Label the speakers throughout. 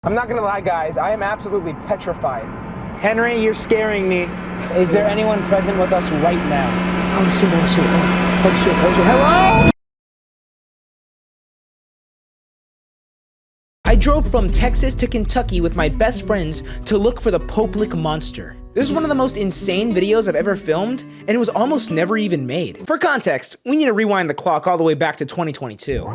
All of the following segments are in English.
Speaker 1: I'm not gonna lie, guys, I am absolutely petrified. Henry, you're scaring me. Is there anyone present with us right now?
Speaker 2: Oh shit, oh shit, oh shit, oh shit.
Speaker 1: Hello?
Speaker 2: I drove from Texas to Kentucky with my best friends to look for the Pope-Lick monster. This is one of the most insane videos I've ever filmed, and it was almost never even made. For context, we need to rewind the clock all the way back to 2022.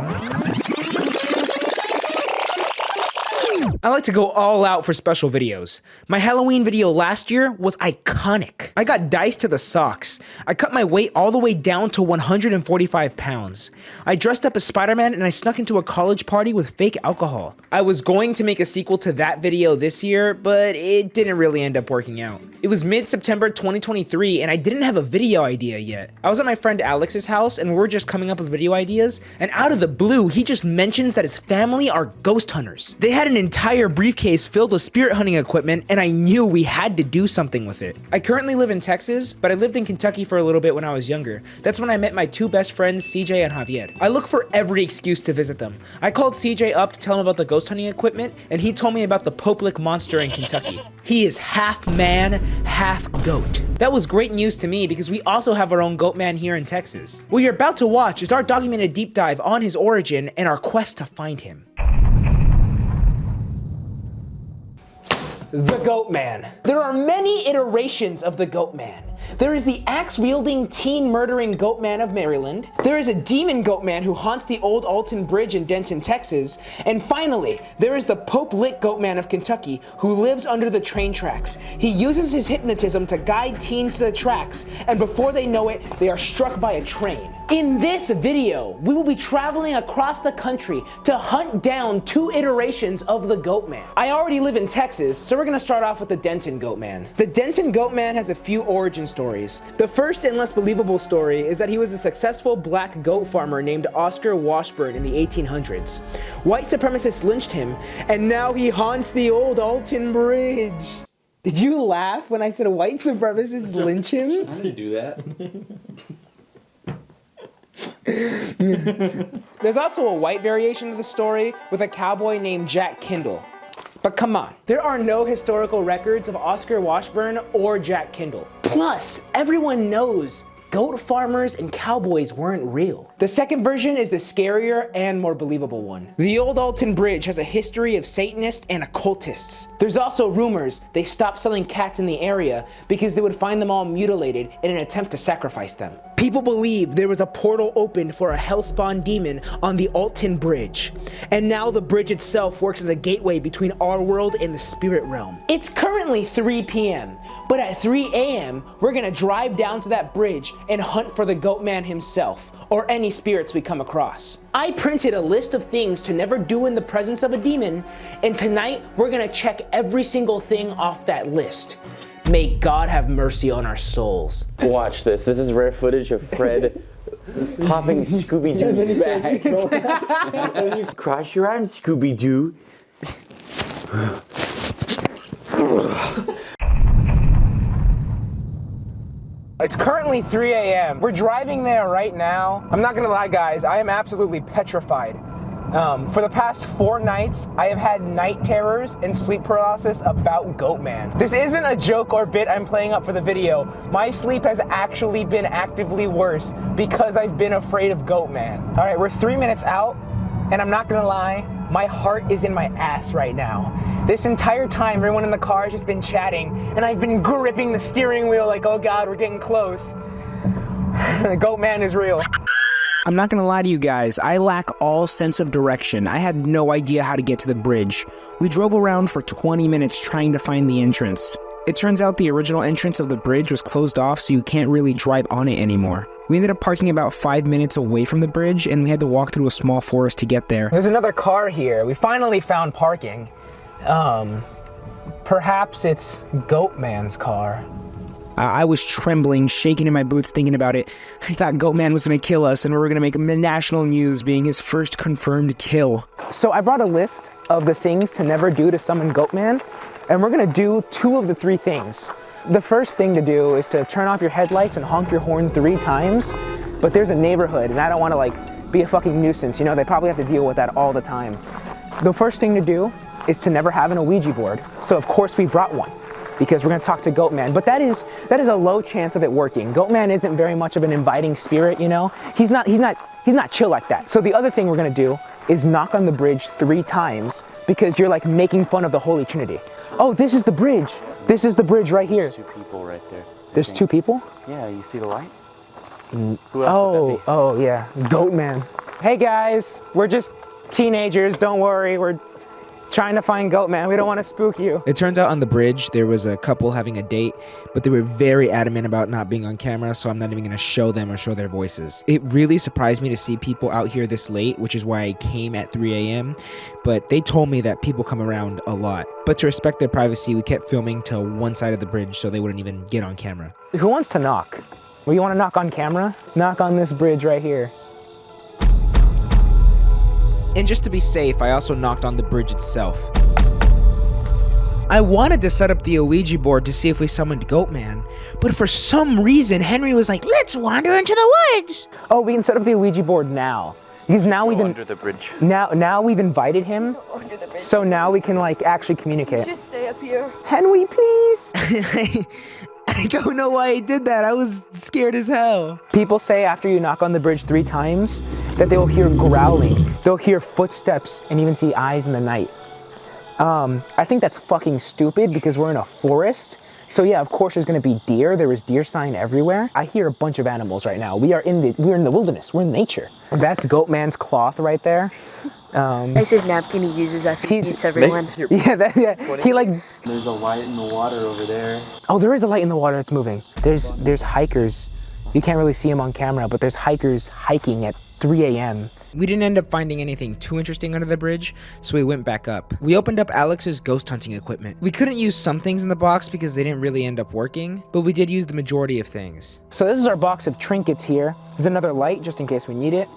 Speaker 2: I like to go all out for special videos. My Halloween video last year was iconic. I got diced to the socks. I cut my weight all the way down to 145 pounds. I dressed up as Spider-Man and I snuck into a college party with fake alcohol. I was going to make a sequel to that video this year, but it didn't really end up working out. It was mid-September 2023 and I didn't have a video idea yet. I was at my friend Alex's house and we were just coming up with video ideas, and out of the blue, he just mentions that his family are ghost hunters. They had an entire briefcase filled with spirit hunting equipment, and I knew we had to do something with it. I currently live in Texas, but I lived in Kentucky for a little bit when I was younger. That's when I met my two best friends, CJ and Javier. I look for every excuse to visit them. I called CJ up to tell him about the ghost hunting equipment, and he told me about the Pope-Lick monster in Kentucky. He is half man, half goat. That was great news to me because we also have our own Goatman here in Texas. What you're about to watch is our documented deep dive on his origin and our quest to find him. The Goatman. There are many iterations of the Goatman. There is the axe-wielding, teen-murdering Goatman of Maryland. There is a demon Goatman who haunts the old Alton Bridge in Denton, Texas. And finally, there is the Pope-Lick Goatman of Kentucky who lives under the train tracks. He uses his hypnotism to guide teens to the tracks, and before they know it, they are struck by a train. In this video, we will be traveling across the country to hunt down two iterations of the Goatman. I already live in Texas, so we're gonna start off with the Denton Goatman. The Denton Goatman has a few origin stories. The first and less believable story is that he was a successful black goat farmer named Oscar Washburn in the 1800s. White supremacists lynched him, and now he haunts the old Alton Bridge. Did you laugh when I said white supremacists lynch him?
Speaker 3: I didn't do that.
Speaker 1: There's also a white variation of the story with a cowboy named Jack Kendall. But come on, there are no historical records of Oscar Washburn or Jack Kendall. Plus, everyone knows goat farmers and cowboys weren't real. The second version is the scarier and more believable one. The old Alton Bridge has a history of Satanists and occultists. There's also rumors they stopped selling cats in the area because they would find them all mutilated in an attempt to sacrifice them. People believe there was a portal opened for a hellspawn demon on the Alton Bridge. And now the bridge itself works as a gateway between our world and the spirit realm. It's currently 3 p.m., but at 3 a.m., we're gonna drive down to that bridge and hunt for the Goatman himself, or any spirits we come across. I printed a list of things to never do in the presence of a demon, and tonight we're gonna check every single thing off that list. May God have mercy on our souls.
Speaker 3: Watch this. This is rare footage of Fred popping Scooby-Doo's back. Cross your arms, Scooby-Doo.
Speaker 1: It's currently 3 a.m. We're driving there right now. I'm not gonna lie, guys, I am absolutely petrified. For the past 4 nights, I have had night terrors and sleep paralysis about Goatman. This isn't a joke or bit I'm playing up for the video. My sleep has actually been actively worse because I've been afraid of Goatman. All right, we're 3 minutes out, and I'm not gonna lie, my heart is in my ass right now. This entire time, everyone in the car has just been chatting, and I've been gripping the steering wheel like, oh God, we're getting close. The Goatman is real.
Speaker 2: I'm not gonna lie to you guys, I lack all sense of direction. I had no idea how to get to the bridge. We drove around for 20 minutes trying to find the entrance. It turns out the original entrance of the bridge was closed off, so you can't really drive on it anymore. We ended up parking about 5 minutes away from the bridge, and we had to walk through a small forest to get there.
Speaker 1: There's another car here. We finally found parking. Perhaps it's Goatman's car.
Speaker 2: I was trembling, shaking in my boots thinking about it. I thought Goatman was gonna kill us and we were gonna make national news being his first confirmed kill.
Speaker 1: So I brought a list of the things to never do to summon Goatman, and we're gonna do 2 of the 3 things. The first thing to do is to turn off your headlights and honk your horn 3 times, but there's a neighborhood and I don't wanna be a fucking nuisance, you know, they probably have to deal with that all the time. The first thing to do is to never have an Ouija board. So of course we brought one, because we're gonna talk to Goatman. But that is a low chance of it working. Goatman isn't very much of an inviting spirit, you know? He's not chill like that. So the other thing we're gonna do is knock on the bridge 3 times, because you're like making fun of the Holy Trinity. Oh, this is the bridge. This is the bridge right here.
Speaker 3: There's 2 people right there.
Speaker 1: There's 2 people?
Speaker 3: Yeah, you see the light? Who else would that be?
Speaker 1: Oh yeah, Goatman. Hey guys, we're just teenagers, don't worry. We're trying to find Goatman. We don't want to spook you.
Speaker 2: It turns out on the bridge, there was a couple having a date, but they were very adamant about not being on camera, so I'm not even gonna show them or show their voices. It really surprised me to see people out here this late, which is why I came at 3 a.m., but they told me that people come around a lot. But to respect their privacy, we kept filming to one side of the bridge so they wouldn't even get on camera.
Speaker 1: Who wants to knock? Well, you want to knock on camera? Knock on this bridge right here.
Speaker 2: And just to be safe, I also knocked on the bridge itself. I wanted to set up the Ouija board to see if we summoned Goatman, but for some reason, Henry was like, let's wander into the woods.
Speaker 1: Oh, we can set up the Ouija board now. Because now we've
Speaker 3: Under the bridge.
Speaker 1: now we've invited him,
Speaker 4: So under the bridge.
Speaker 1: so now we can like actually communicate.
Speaker 4: Just stay up here.
Speaker 1: Henry, please.
Speaker 2: I don't know why I did that. I was scared as hell.
Speaker 1: People say after you knock on the bridge 3 times that they will hear growling. They'll hear footsteps and even see eyes in the night. I think that's fucking stupid because we're in a forest. So yeah, of course there's gonna be deer. There is deer sign everywhere. I hear a bunch of animals right now. We're in the wilderness. We're in nature. That's Goatman's cloth right there.
Speaker 4: That's his napkin he uses after he eats everyone.
Speaker 1: Yeah, he like.
Speaker 3: There's a light in the water over there.
Speaker 1: Oh, there is a light in the water that's moving. There's hikers. You can't really see them on camera, but there's hikers hiking at 3 a.m.
Speaker 2: We didn't end up finding anything too interesting under the bridge, so we went back up. We opened up Alex's ghost hunting equipment. We couldn't use some things in the box because they didn't really end up working, but we did use the majority of things.
Speaker 1: So this is our box of trinkets here. There's another light just in case we need it.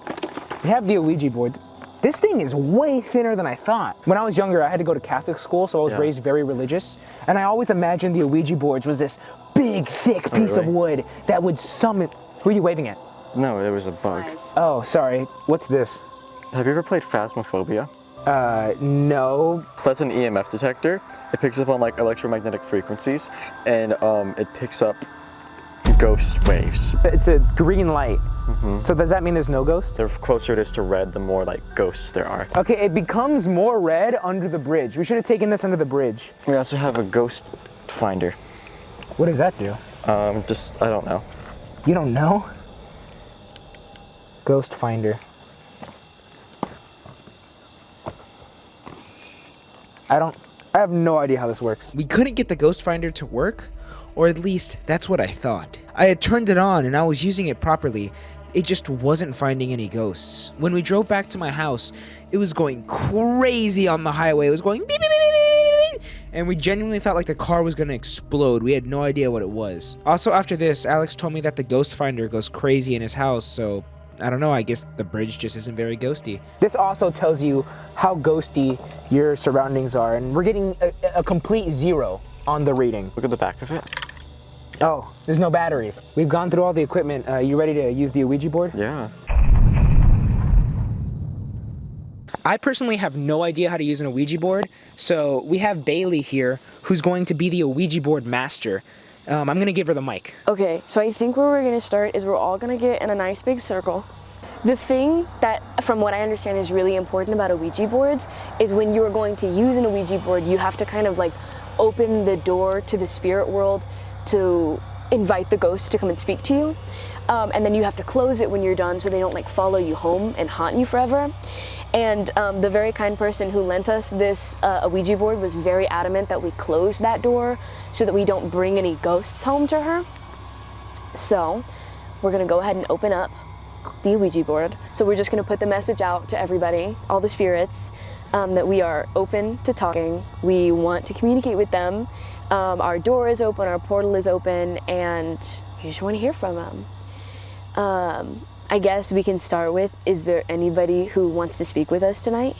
Speaker 1: We have the Ouija board. This thing is way thinner than I thought. When I was younger, I had to go to Catholic school, so I was raised very religious. And I always imagined the Ouija boards was this big, thick piece of wood that would summon... Who are you waving at?
Speaker 3: No, there was a bug.
Speaker 1: Oh, sorry. What's this?
Speaker 3: Have you ever played Phasmophobia?
Speaker 1: No.
Speaker 3: So that's an EMF detector. It picks up on like electromagnetic frequencies, and it picks up ghost waves.
Speaker 1: It's a green light. So does that mean there's no ghost?
Speaker 3: The closer it is to red, the more like ghosts there are.
Speaker 1: Okay, it becomes more red under the bridge. We should have taken this under the bridge.
Speaker 3: We also have a ghost finder.
Speaker 1: What does that do?
Speaker 3: I don't know.
Speaker 1: You don't know? Ghost finder. I have no idea how this works.
Speaker 2: We couldn't get the ghost finder to work, or at least that's what I thought. I had turned it on and I was using it properly. It just wasn't finding any ghosts. When we drove back to my house, it was going crazy on the highway. It was going beep, beep, beep, beep, beep, beep, and we genuinely thought like the car was gonna explode. We had no idea what it was. Also after this, Alex told me that the ghost finder goes crazy in his house, so I don't know, I guess the bridge just isn't very ghosty.
Speaker 1: This also tells you how ghosty your surroundings are, and we're getting a complete 0 on the reading.
Speaker 3: Look at the back of it.
Speaker 1: Oh, there's no batteries. We've gone through all the equipment. You ready to use the Ouija board?
Speaker 3: Yeah.
Speaker 2: I personally have no idea how to use an Ouija board, so we have Bailey here, who's going to be the Ouija board master. I'm gonna give her the mic.
Speaker 4: Okay, so I think where we're gonna start is we're all gonna get in a nice big circle. The thing that, from what I understand, is really important about Ouija boards is when you are going to use an Ouija board, you have to kind of like open the door to the spirit world to invite the ghosts to come and speak to you. And then you have to close it when you're done so they don't like follow you home and haunt you forever. And the very kind person who lent us this Ouija board was very adamant that we close that door so that we don't bring any ghosts home to her. So we're gonna go ahead and open up the Ouija board. So we're just gonna put the message out to everybody, all the spirits, that we are open to talking. We want to communicate with them. Our door is open, our portal is open, and we just want to hear from them. I guess we can start with, is there anybody who wants to speak with us tonight?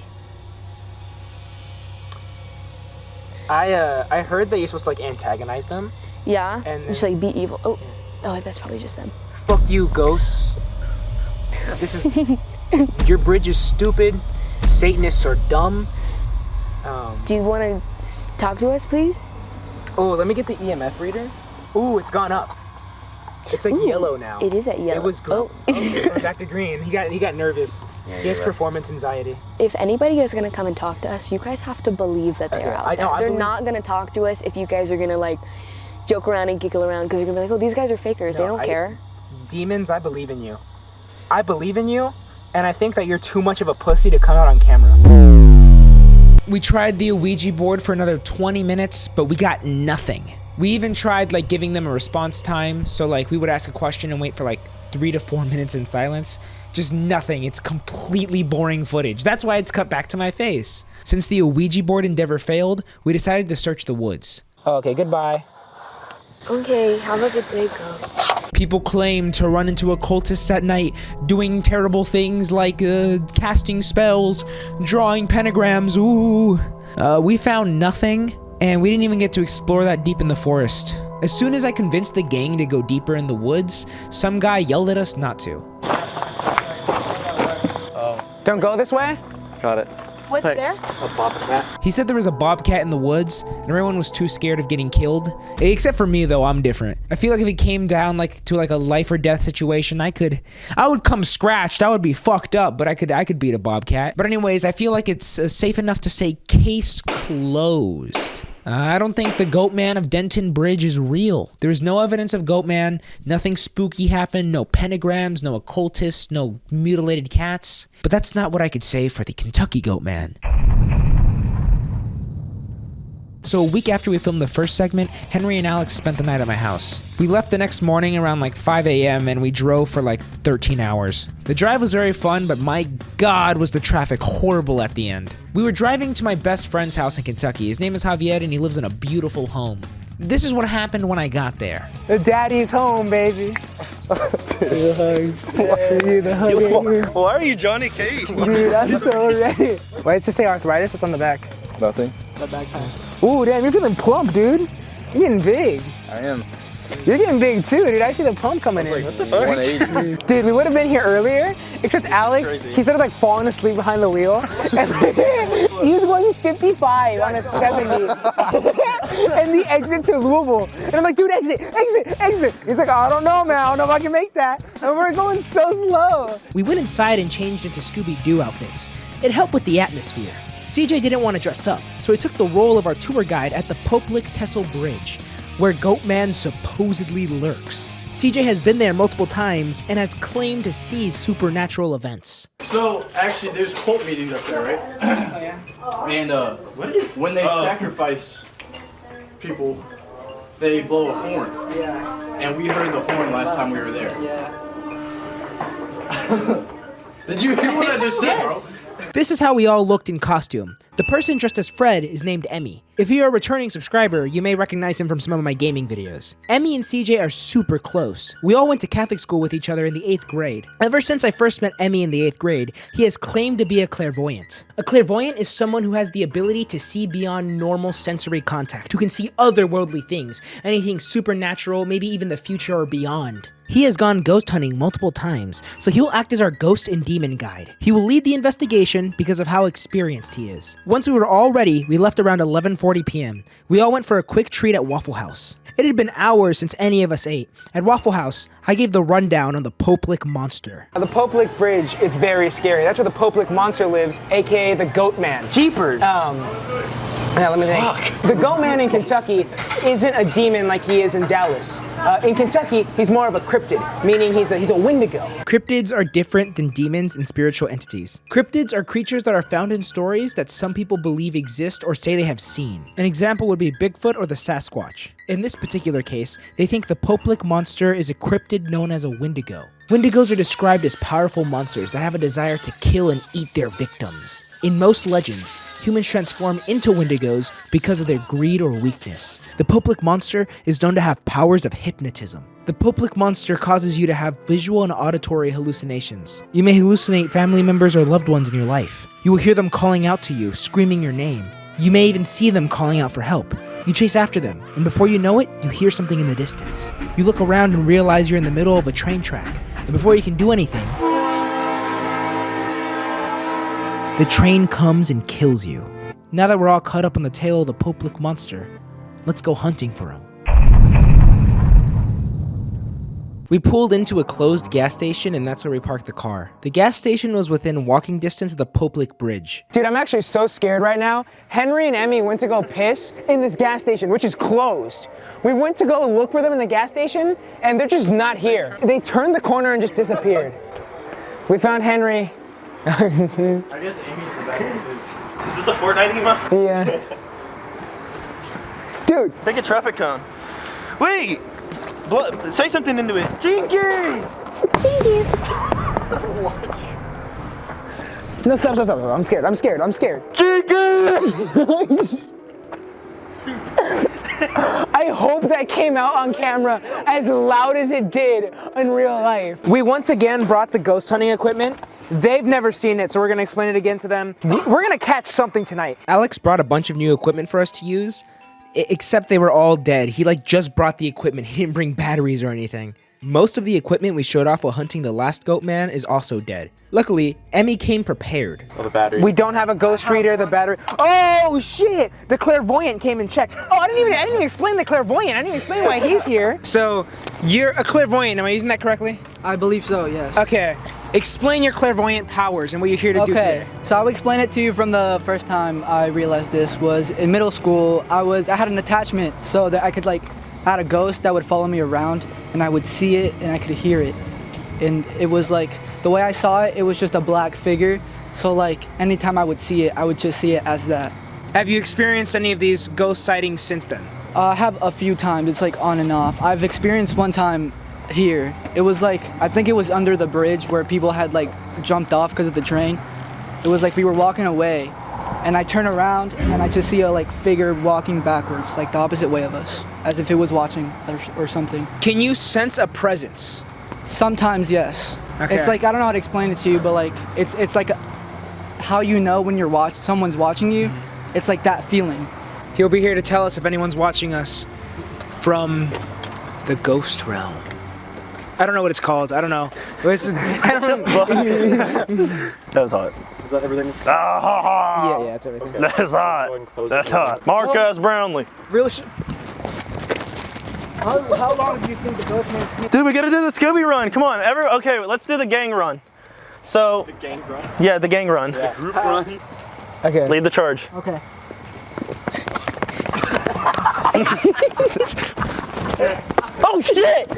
Speaker 1: I heard that you're supposed to like antagonize them.
Speaker 4: Yeah?
Speaker 1: And
Speaker 4: just like be evil. Oh, that's probably just them.
Speaker 1: Fuck you, ghosts. This is... Your bridge is stupid. Satanists are dumb.
Speaker 4: Do you want to talk to us, please?
Speaker 1: Oh, let me get the EMF reader. Ooh, it's gone up. It's like yellow now.
Speaker 4: It is at yellow.
Speaker 1: It was green.
Speaker 4: Oh.
Speaker 1: It's going back to green. He got nervous.
Speaker 3: Yeah,
Speaker 1: He has
Speaker 3: you're right.
Speaker 1: performance anxiety.
Speaker 4: If anybody is gonna come and talk to us, you guys have to believe that they are out there. They're not gonna talk to us if you guys are gonna like joke around and giggle around because you're gonna be like, oh, these guys are fakers. They don't care.
Speaker 1: Demons, I believe in you. I believe in you, and I think that you're too much of a pussy to come out on camera.
Speaker 2: We tried the Ouija board for another 20 minutes, but we got nothing. We even tried like giving them a response time, so like we would ask a question and wait for like 3 to 4 minutes in silence. Just nothing. It's completely boring footage. That's why it's cut back to my face. Since the Ouija board endeavor failed, we decided to search the woods.
Speaker 1: Okay, goodbye.
Speaker 4: Okay, have a good day, ghosts.
Speaker 2: People claim to run into occultists at night, doing terrible things like casting spells, drawing pentagrams. Ooh. We found nothing, and we didn't even get to explore that deep in the forest. As soon as I convinced the gang to go deeper in the woods, some guy yelled at us not to.
Speaker 1: Don't go this way?
Speaker 5: Got it.
Speaker 4: What's
Speaker 5: Thanks.
Speaker 4: there?
Speaker 1: A bobcat.
Speaker 2: He said there was a bobcat in the woods, and everyone was too scared of getting killed. Except for me, though, I'm different. I feel like if it came down like to like a life or death situation, I would come scratched. I would be fucked up, but I could beat a bobcat. But anyways, I feel like it's safe enough to say case closed. I don't think the Goatman of Denton Bridge is real. There's no evidence of Goatman, nothing spooky happened, no pentagrams, no occultists, no mutilated cats. But that's not what I could say for the Kentucky Goatman. So a week after we filmed the first segment, Henry and Alex spent the night at my house. We left the next morning around like 5 a.m. and we drove for like 13 hours. The drive was very fun, but my God was the traffic horrible at the end. We were driving to my best friend's house in Kentucky. His name is Javier and he lives in a beautiful home. This is what happened when I got there.
Speaker 1: The daddy's home, baby.
Speaker 5: Why are you Johnny Cage?
Speaker 1: Dude, I'm so ready. Why does it say arthritis? What's on the back?
Speaker 5: Nothing.
Speaker 1: Ooh, damn, you're feeling plump, dude. You're getting big.
Speaker 5: I am.
Speaker 1: You're getting big too, dude. I see the pump coming in.
Speaker 5: What the fuck? 180.
Speaker 1: Dude, we would have been here earlier, except Alex, he started like falling asleep behind the wheel. And he was going 55 on a 70. And the exit to Louisville. And I'm like, dude, exit. He's like, I don't know, man. I don't know if I can make that. And we're going so slow.
Speaker 2: We went inside and changed into Scooby-Doo outfits. It helped with the atmosphere. CJ didn't want to dress up, so he took the role of our tour guide at the Poplick-Tessel Bridge, where Goatman supposedly lurks. CJ has been there multiple times and has claimed to see supernatural events.
Speaker 6: So, actually, there's cult meetings up there, right? Oh, yeah. And when they sacrifice people, they blow a horn.
Speaker 1: Yeah.
Speaker 6: And we heard the horn last time we were there.
Speaker 1: Yeah.
Speaker 6: Did you hear what I just said, bro?
Speaker 2: This is how we all looked in costume. The person dressed as Fred is named Emmy. If you're a returning subscriber, you may recognize him from some of my gaming videos. Emmy and CJ are super close. We all went to Catholic school with each other in the 8th grade. Ever since I first met Emmy in the 8th grade, he has claimed to be a clairvoyant. A clairvoyant is someone who has the ability to see beyond normal sensory contact, who can see otherworldly things, anything supernatural, maybe even the future or beyond. He has gone ghost hunting multiple times, so he'll act as our ghost and demon guide. He will lead the investigation because of how experienced he is. Once we were all ready, we left around 11:40 p.m. We all went for a quick treat at Waffle House. It had been hours since any of us ate. At Waffle House, I gave the rundown on the Poplick Monster.
Speaker 1: The Poplick Bridge is very scary. That's where the Poplick Monster lives, aka the Goatman.
Speaker 3: Jeepers.
Speaker 1: Now let me think. The Goatman in Kentucky isn't a demon like he is in Dallas. In Kentucky, he's more of a cryptid, meaning he's a Wendigo.
Speaker 2: Cryptids are different than demons and spiritual entities. Cryptids are creatures that are found in stories that some people believe exist or say they have seen. An example would be Bigfoot or the Sasquatch. In this particular case, they think the Poplick Monster is a cryptid known as a Wendigo. Wendigos are described as powerful monsters that have a desire to kill and eat their victims. In most legends, humans transform into Wendigos because of their greed or weakness. The Poplick Monster is known to have powers of hypnotism. The Poplick Monster causes you to have visual and auditory hallucinations. You may hallucinate family members or loved ones in your life. You will hear them calling out to you, screaming your name. You may even see them calling out for help. You chase after them, and before you know it, you hear something in the distance. You look around and realize you're in the middle of a train track, and before you can do anything, the train comes and kills you. Now that we're all caught up on the tail of the Poplick monster, let's go hunting for him. We pulled into a closed gas station and that's where we parked the car. The gas station was within walking distance of the Poplick Bridge.
Speaker 1: Dude, I'm actually so scared right now. Henry and Emmy went to go piss in this gas station, which is closed. We went to go look for them in the gas station and they're just not here. They turned the corner and just disappeared. We found Henry.
Speaker 6: I guess Amy's the best one too.
Speaker 7: Is this a Fortnite emote?
Speaker 1: Yeah. Dude.
Speaker 7: Take a traffic cone. Wait! Say something into it.
Speaker 1: Jinkies! Jinkies! No, stop. I'm scared. Jinkies! I hope that came out on camera as loud as it did in real life. We once again brought the ghost hunting equipment. They've never seen it, so we're gonna explain it again to them. We're gonna catch something tonight.
Speaker 2: Alex brought a bunch of new equipment for us to use, except they were all dead. He just brought the equipment. He didn't bring batteries or anything. Most of the equipment we showed off while hunting the last Goatman is also dead. Luckily, Emmy came prepared.
Speaker 7: Oh, the battery.
Speaker 1: We don't have a ghost reader, the battery. Oh shit! The clairvoyant came and checked. Oh, I didn't even explain the clairvoyant. I didn't even explain why he's here. So, you're a clairvoyant. Am I using that correctly?
Speaker 8: I believe so, yes.
Speaker 1: Okay. Explain your clairvoyant powers and what you're here to do today.
Speaker 8: So I'll explain it to you from the first time I realized this was in middle school. I had an attachment so that I could I had a ghost that would follow me around and I would see it and I could hear it. And it was the way I saw it, it was just a black figure. So anytime I would see it, I would just see it as that.
Speaker 1: Have you experienced any of these ghost sightings since then?
Speaker 8: I have a few times. It's on and off. I've experienced one time here. It was I think it was under the bridge where people had jumped off because of the train. It was we were walking away and I turn around and I just see a figure walking backwards, the opposite way of us, as if it was watching or something.
Speaker 1: Can you sense a presence?
Speaker 8: Sometimes, yes.
Speaker 1: Okay.
Speaker 8: It's I don't know how to explain it to you, but it's how you know when someone's watching you. It's that feeling.
Speaker 1: He'll be here to tell us if anyone's watching us from the ghost realm. I don't know what it's called. I don't know. I don't know.
Speaker 7: That was hot. Is that everything?
Speaker 1: Yeah, it's everything.
Speaker 7: Okay. That's hot. That's hot. Marcus Brownlee.
Speaker 8: Real shit. How long do you think the Goatman?
Speaker 7: Dude, we gotta do the Scooby run. Come on, okay, let's do the gang run. So. The gang run? Yeah, the gang run.
Speaker 5: Yeah. Group run.
Speaker 1: Okay.
Speaker 7: Lead the charge.
Speaker 8: Okay.
Speaker 7: Oh shit!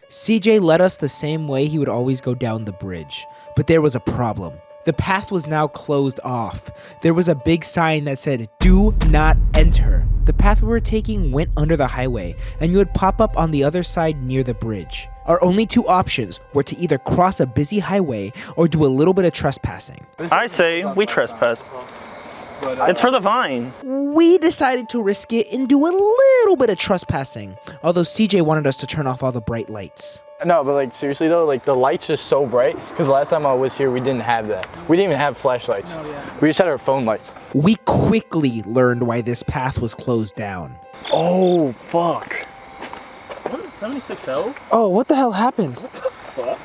Speaker 2: CJ led us the same way he would always go down the bridge, but there was a problem. The path was now closed off. There was a big sign that said, "Do not enter." The path we were taking went under the highway, and you would pop up on the other side near the bridge. Our only two options were to either cross a busy highway or do a little bit of trespassing.
Speaker 7: I say we trespass. It's for the vine.
Speaker 2: We decided to risk it and do a little bit of trespassing, although CJ wanted us to turn off all the bright lights.
Speaker 9: No, but seriously though, the light's just so bright, because last time I was here, we didn't have that. We didn't even have flashlights.
Speaker 8: Oh, yeah.
Speaker 9: We just had our phone lights.
Speaker 2: We quickly learned why this path was closed down.
Speaker 7: Oh, fuck. What, 76 hells?
Speaker 1: Oh, what the hell happened?
Speaker 7: Fuck.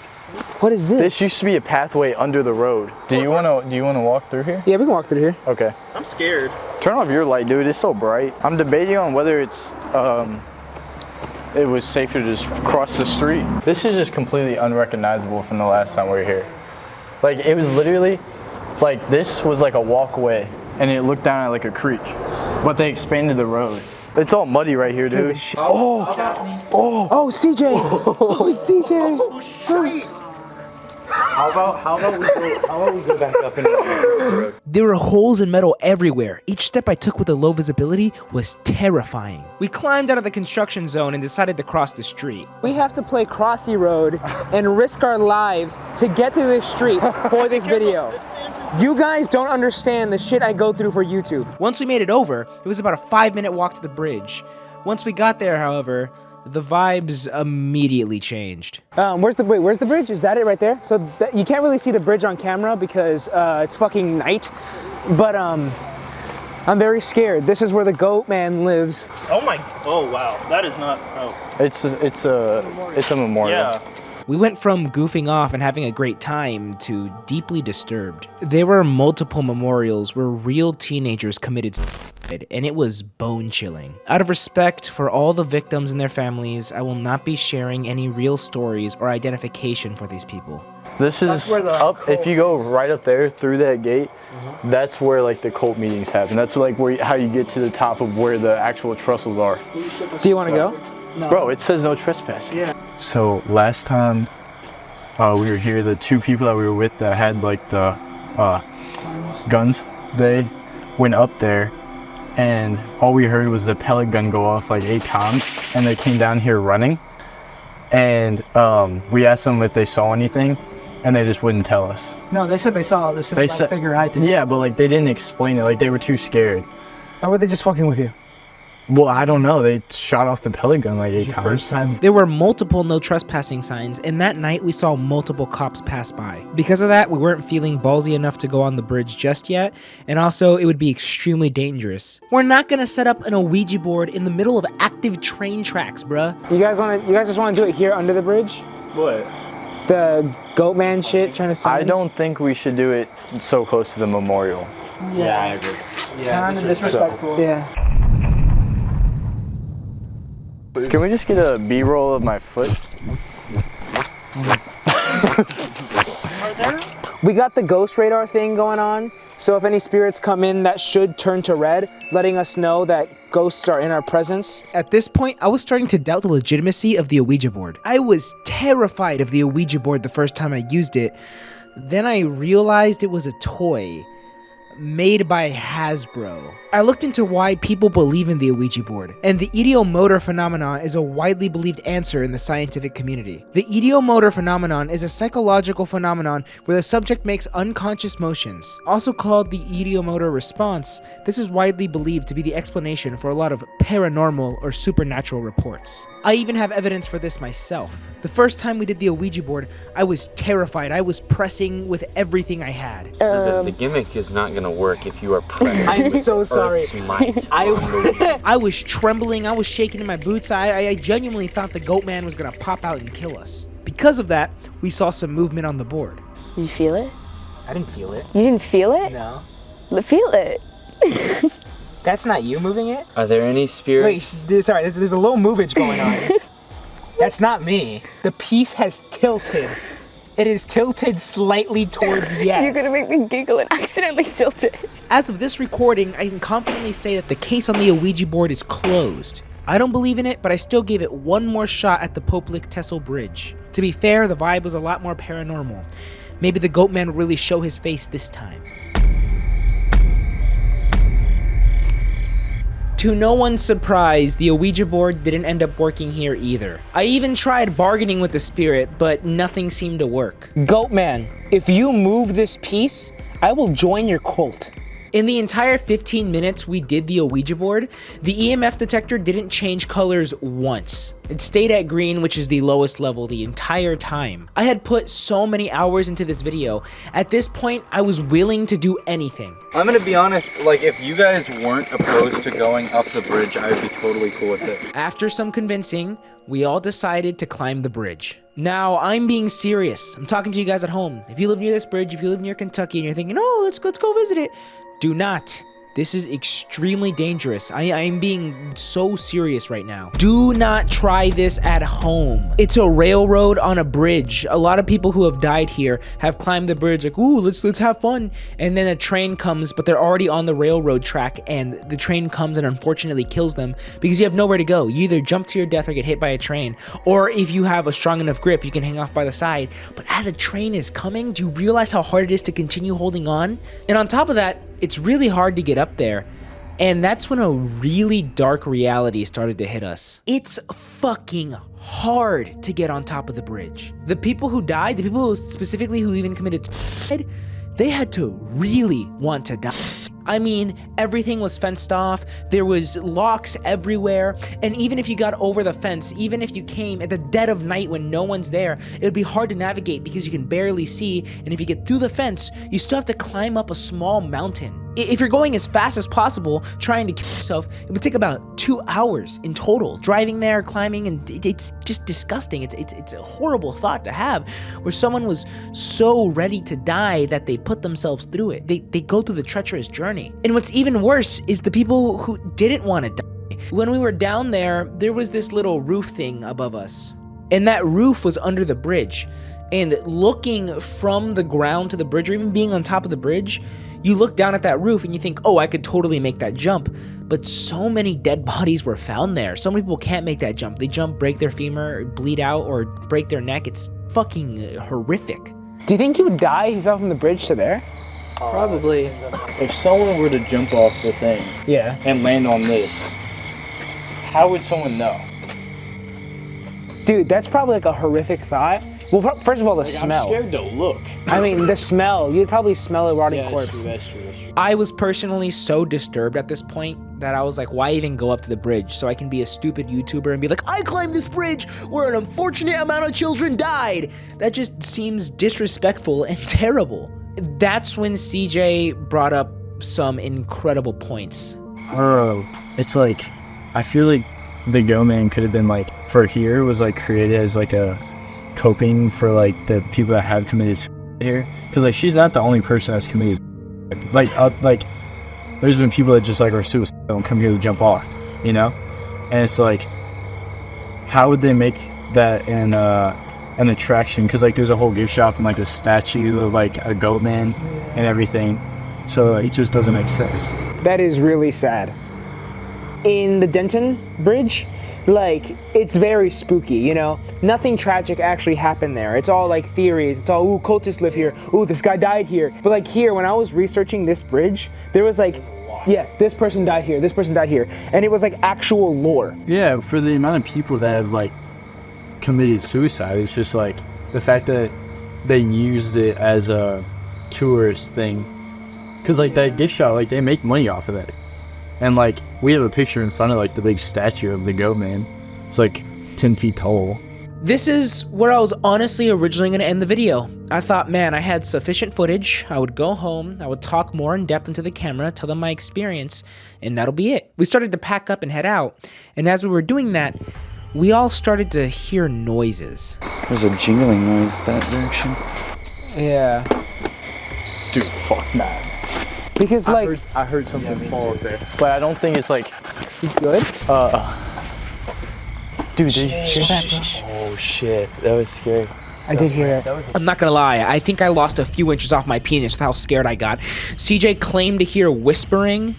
Speaker 1: What is this?
Speaker 9: This used to be a pathway under the road. Do you wanna walk through here?
Speaker 1: Yeah, we can walk through here.
Speaker 9: Okay.
Speaker 7: I'm scared.
Speaker 9: Turn off your light, dude. It's so bright. I'm debating on whether it was safer to just cross the street. This is just completely unrecognizable from the last time we were here. It was literally, this was a walkway, and it looked down at a creek, but they expanded the road. It's all muddy right here, dude.
Speaker 1: Oh, CJ! Oh, CJ!
Speaker 5: Oh shit! How about we go back up into the road?
Speaker 2: There were holes and metal everywhere. Each step I took with a low visibility was terrifying. We climbed out of the construction zone and decided to cross the street.
Speaker 1: We have to play Crossy Road and risk our lives to get through this street for this video. You guys don't understand the shit I go through for YouTube.
Speaker 2: Once we made it over, it was about a 5-minute walk to the bridge. Once we got there, however, the vibes immediately changed.
Speaker 1: Where's the bridge? Is that it right there? So you can't really see the bridge on camera because it's fucking night. But I'm very scared. This is where the Goatman lives.
Speaker 7: Oh my, oh wow, that is not, oh.
Speaker 9: It's a memorial.
Speaker 7: Yeah.
Speaker 2: We went from goofing off and having a great time to deeply disturbed. There were multiple memorials where real teenagers committed suicide, and it was bone-chilling. Out of respect for all the victims and their families, I will not be sharing any real stories or identification for these people.
Speaker 9: This is up, if you go right up there through that gate, that's where like the cult meetings happen. That's like where how you get to the top of where the actual trestles are.
Speaker 1: Do you want to go?
Speaker 8: No.
Speaker 9: Bro, it says no trespassing.
Speaker 8: Yeah.
Speaker 9: So last time we were here, the two people that we were with that had like the guns, they went up there and all we heard was the pellet gun go off like 8 times and they came down here running. And we asked them if they saw anything and they just wouldn't tell us.
Speaker 8: No, they said they saw this figure right there.
Speaker 9: Yeah, but like they didn't explain it, like they were too scared.
Speaker 1: Or were they just fucking with you?
Speaker 9: Well, I don't know. They shot off the pellet gun like 8 times.
Speaker 2: There were multiple no trespassing signs, and that night we saw multiple cops pass by. Because of that, we weren't feeling ballsy enough to go on the bridge just yet, and also it would be extremely dangerous. We're not gonna set up an Ouija board in the middle of active train tracks, bruh.
Speaker 1: You guys just want to do it here under the bridge?
Speaker 7: What?
Speaker 1: The Goatman shit, trying to summon?
Speaker 9: I don't think we should do it so close to the memorial.
Speaker 5: Yeah, I agree.
Speaker 8: Kind of disrespectful.
Speaker 1: Yeah.
Speaker 9: Can we just get a B-roll of my foot?
Speaker 1: We got the ghost radar thing going on, so if any spirits come in, that should turn to red, letting us know that ghosts are in our presence.
Speaker 2: At this point, I was starting to doubt the legitimacy of the Ouija board. I was terrified of the Ouija board the first time I used it. Then I realized it was a toy made by Hasbro. I looked into why people believe in the Ouija board, and the ideomotor phenomenon is a widely believed answer in the scientific community. The ideomotor phenomenon is a psychological phenomenon where the subject makes unconscious motions. Also called the ideomotor response, this is widely believed to be the explanation for a lot of paranormal or supernatural reports. I even have evidence for this myself. The first time we did the Ouija board, I was terrified. I was pressing with everything I had.
Speaker 3: The gimmick is not gonna work if you are pressing.
Speaker 1: I'm so sorry.
Speaker 3: Earth's might.
Speaker 2: I was trembling, I was shaking in my boots. I genuinely thought the Goatman was gonna pop out and kill us. Because of that, we saw some movement on the board.
Speaker 4: You feel it?
Speaker 1: I didn't feel it.
Speaker 4: You didn't feel it?
Speaker 1: No.
Speaker 4: Feel it.
Speaker 1: That's not you moving it?
Speaker 3: Are there any spirits?
Speaker 1: Wait, sorry, there's a little movage going on. That's not me. The piece has tilted. It is tilted slightly towards yes.
Speaker 4: You're gonna make me giggle and accidentally tilt it.
Speaker 2: As of this recording, I can confidently say that the case on the Ouija board is closed. I don't believe in it, but I still gave it one more shot at the Poplik-Tessel Bridge. To be fair, the vibe was a lot more paranormal. Maybe the Goatman will really show his face this time. To no one's surprise, the Ouija board didn't end up working here either. I even tried bargaining with the spirit, but nothing seemed to work.
Speaker 1: Goatman, if you move this piece, I will join your cult.
Speaker 2: In the entire 15 minutes we did the Ouija board, the EMF detector didn't change colors once. It stayed at green, which is the lowest level the entire time. I had put so many hours into this video. At this point, I was willing to do anything.
Speaker 5: I'm gonna be honest, like if you guys weren't opposed to going up the bridge, I would be totally cool with it.
Speaker 2: After some convincing, we all decided to climb the bridge. Now, I'm being serious. I'm talking to you guys at home. If you live near this bridge, if you live near Kentucky and you're thinking, oh, let's go visit it, do not. This is extremely dangerous. I'm being so serious right now. Do not try this at home. It's a railroad on a bridge. A lot of people who have died here have climbed the bridge like, ooh, let's have fun. And then a train comes, but they're already on the railroad track, and the train comes and unfortunately kills them because you have nowhere to go. You either jump to your death or get hit by a train, or if you have a strong enough grip, you can hang off by the side. But as a train is coming, do you realize how hard it is to continue holding on? And on top of that, it's really hard to get up there. And that's when a really dark reality started to hit us. It's fucking hard to get on top of the bridge. The people who died, the people specifically who even committed suicide, they had to really want to die. I mean, everything was fenced off, there was locks everywhere, and even if you got over the fence, even if you came at the dead of night when no one's there, it would be hard to navigate because you can barely see, and if you get through the fence, you still have to climb up a small mountain. If you're going as fast as possible, trying to kill yourself, it would take about 2 hours in total. Driving there, climbing, and it's just disgusting. It's a horrible thought to have, where someone was so ready to die that they put themselves through it. They go through the treacherous journey. And what's even worse is the people who didn't want to die. When we were down there was this little roof thing above us. And that roof was under the bridge. And looking from the ground to the bridge, or even being on top of the bridge, you look down at that roof and you think, oh, I could totally make that jump. But so many dead bodies were found there. So many people can't make that jump. They jump, break their femur, bleed out, or break their neck. It's fucking horrific.
Speaker 1: Do you think you would die if you fell from the bridge to there?
Speaker 8: Probably.
Speaker 9: If someone were to jump off the thing
Speaker 1: Yeah.
Speaker 9: and land on this, how would someone know?
Speaker 1: Dude, that's probably like a horrific thought. Well, first of all, the smell.
Speaker 9: I'm scared to look.
Speaker 1: I mean, the smell. You'd probably smell a rotting corpse.
Speaker 9: That's true.
Speaker 2: I was personally so disturbed at this point that I was like, why even go up to the bridge so I can be a stupid YouTuber and be like, I climbed this bridge where an unfortunate amount of children died. That just seems disrespectful and terrible. That's when CJ brought up some incredible points.
Speaker 9: It's like, I feel like the Goatman could have been like, for here was like created as like a coping for like the people that have committed suicide here, because like she's not the only person that's committed like there's been people that just like are suicidal and come here to jump off, you know. And it's like, how would they make that an attraction? Because like there's a whole gift shop and like a statue of like a Goatman and everything, so like, it just doesn't make sense.
Speaker 1: That is really sad. In the Denton Bridge, like, it's very spooky, you know? Nothing tragic actually happened there. It's all like theories. It's all, ooh, cultists live here. Ooh, this guy died here. But like here, when I was researching this bridge, there was like, yeah, this person died here, this person died here. And it was like actual lore.
Speaker 9: Yeah, for the amount of people that have like committed suicide, it's just like the fact that they used it as a tourist thing. Because like that gift shop, like they make money off of that. And like we have a picture in front of like the big statue of the Goatman. It's like 10 feet tall.
Speaker 2: This is where I was honestly originally going to end the video. I thought, man, I had sufficient footage. I would go home, I would talk more in depth into the camera, tell them my experience, and that'll be it. We started to pack up and head out. And as we were doing that, we all started to hear noises.
Speaker 3: There's a jingling noise that direction.
Speaker 1: Yeah.
Speaker 9: Dude, fuck man.
Speaker 1: Because like,
Speaker 9: I heard something fall up there. But I don't think it's like
Speaker 1: good?
Speaker 9: Dude, did you hear that?
Speaker 3: Oh shit, that was scary.
Speaker 1: I did hear it.
Speaker 2: I'm not gonna lie, I think I lost a few inches off my penis with how scared I got. CJ claimed to hear whispering.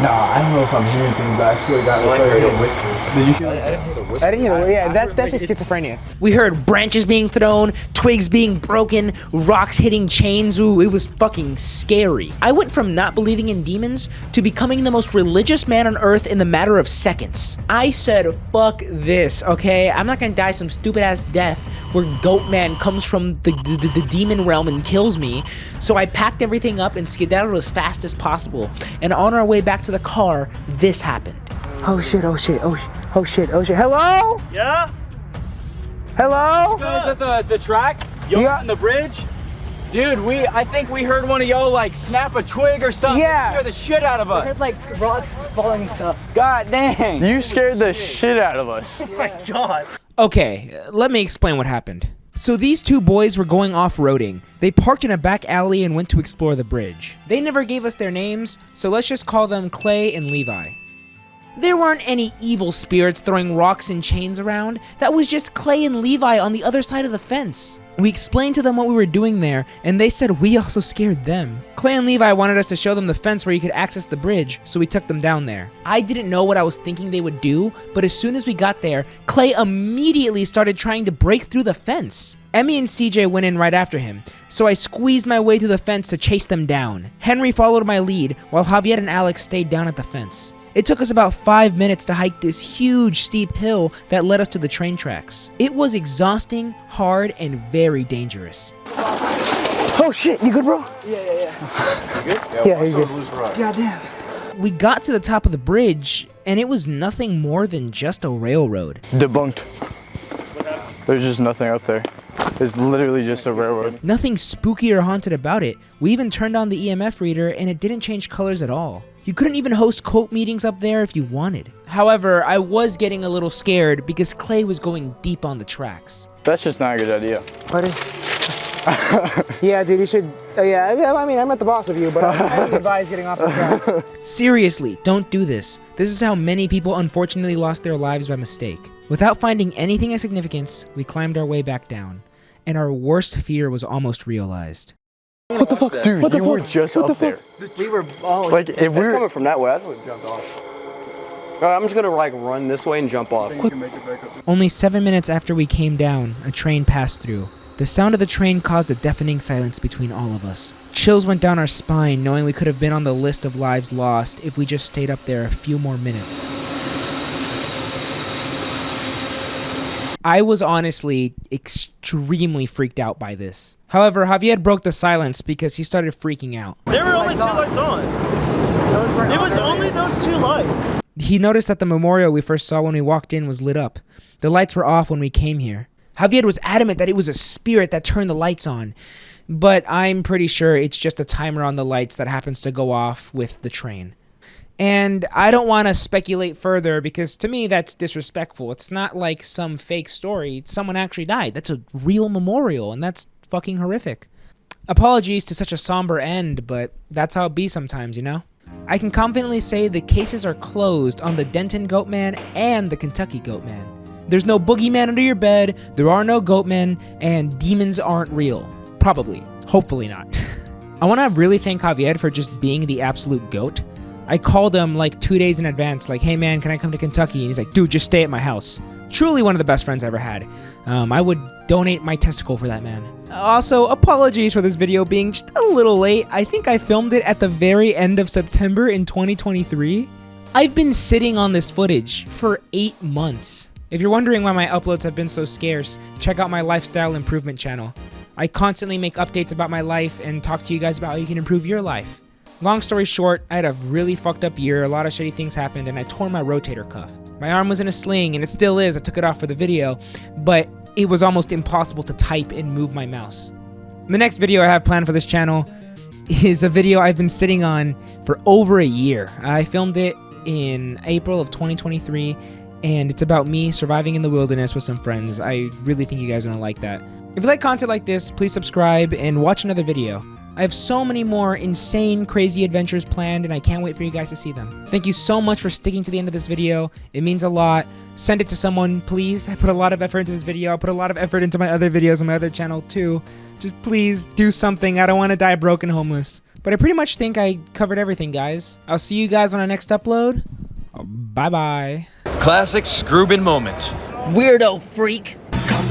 Speaker 9: Nah, I don't know if I'm hearing things, but I swear to God, I heard a whisper. Did you hear that?
Speaker 1: I didn't hear it. Yeah, that's just schizophrenia.
Speaker 2: We heard branches being thrown, twigs being broken, rocks hitting chains. Ooh, it was fucking scary. I went from not believing in demons to becoming the most religious man on earth in the matter of seconds. I said, fuck this, okay? I'm not gonna die some stupid ass death where Goatman comes from the demon realm and kills me. So I packed everything up and skedaddled as fast as possible. And on our way back to the car, this happened.
Speaker 1: Oh shit, oh shit, oh shit, oh shit, oh shit. Hello?
Speaker 7: Yeah?
Speaker 1: Hello?
Speaker 5: Guys at the tracks? Y'all on the bridge? Dude, I think we heard one of y'all like snap a twig or something.
Speaker 1: Yeah.
Speaker 5: Scare the shit out of us.
Speaker 8: There's like rocks falling and stuff.
Speaker 5: God dang.
Speaker 9: You scared the shit out of us.
Speaker 5: Oh my God.
Speaker 2: Okay, let me explain what happened. So these two boys were going off-roading. They parked in a back alley and went to explore the bridge. They never gave us their names, so let's just call them Clay and Levi. There weren't any evil spirits throwing rocks and chains around. That was just Clay and Levi on the other side of the fence. We explained to them what we were doing there, and they said we also scared them. Clay and Levi wanted us to show them the fence where you could access the bridge, so we took them down there. I didn't know what I was thinking they would do, but as soon as we got there, Clay immediately started trying to break through the fence. Emmy and CJ went in right after him, so I squeezed my way through the fence to chase them down. Henry followed my lead, while Javier and Alex stayed down at the fence. It took us about 5 minutes to hike this huge steep hill that led us to the train tracks. It was exhausting, hard, and very dangerous.
Speaker 1: Oh shit, you good, bro?
Speaker 5: You good?
Speaker 1: Yeah, you're good.
Speaker 8: Goddamn.
Speaker 2: We got to the top of the bridge, and it was nothing more than just a railroad.
Speaker 9: Debunked. There's just nothing up there. It's literally just a railroad.
Speaker 2: Nothing spooky or haunted about it. We even turned on the EMF reader and it didn't change colors at all. You couldn't even host cult meetings up there if you wanted. However, I was getting a little scared because Clay was going deep on the tracks.
Speaker 9: That's just not a good idea.
Speaker 2: Pardon? Yeah, dude, you should. I mean, I'm not the boss of you, but I would advise getting off the tracks. Seriously, don't do this. This is how many people unfortunately lost their lives by mistake. Without finding anything of significance, we climbed our way back down, and our worst fear was almost realized.
Speaker 9: What the fuck, dude? What the fuck? Were just up there.
Speaker 8: We were all
Speaker 9: like, if we're
Speaker 10: coming from that way, I would have jumped off. All right, I'm just gonna like run this way and jump off.
Speaker 2: Only 7 minutes after we came down, a train passed through. The sound of the train caused a deafening silence between all of us. Chills went down our spine knowing we could have been on the list of lives lost if we just stayed up there a few more minutes. I was honestly extremely freaked out by this. However, Javier broke the silence because he started freaking out.
Speaker 7: There were only 2 lights on. It was only those 2 lights.
Speaker 2: He noticed that the memorial we first saw when we walked in was lit up. The lights were off when we came here. Javier was adamant that it was a spirit that turned the lights on, but I'm pretty sure it's just a timer on the lights that happens to go off with the train. And I don't want to speculate further because to me that's disrespectful. It's not like some fake story. Someone actually died. That's a real memorial, and that's fucking horrific. Apologies to such a somber end, but that's how it be sometimes, you know? I can confidently say the cases are closed on the Denton Goatman and the Kentucky Goatman. There's no boogeyman under your bed, there are no goatmen, and demons aren't real. Probably. Hopefully not. I want to really thank Javier for just being the absolute goat. I called him like 2 days in advance, like, hey man, can I come to Kentucky? And he's like, dude, just stay at my house. Truly one of the best friends I ever had. I would donate my testicle for that man. Also, apologies for this video being just a little late. I think I filmed it at the very end of September in 2023. I've been sitting on this footage for 8 months. If you're wondering why my uploads have been so scarce, check out my lifestyle improvement channel. I constantly make updates about my life and talk to you guys about how you can improve your life. Long story short, I had a really fucked up year, a lot of shitty things happened, and I tore my rotator cuff. My arm was in a sling, and it still is. I took it off for the video, but it was almost impossible to type and move my mouse. The next video I have planned for this channel is a video I've been sitting on for over a year. I filmed it in April of 2023, and it's about me surviving in the wilderness with some friends. I really think you guys are gonna like that. If you like content like this, please subscribe and watch another video. I have so many more insane, crazy adventures planned, and I can't wait for you guys to see them. Thank you so much for sticking to the end of this video. It means a lot. Send it to someone, please. I put a lot of effort into this video. I put a lot of effort into my other videos on my other channel, too. Just please do something. I don't want to die broke and homeless. But I pretty much think I covered everything, guys. I'll see you guys on our next upload. Bye-bye.
Speaker 11: Classic Scrubin moment.
Speaker 8: Weirdo freak.
Speaker 11: Come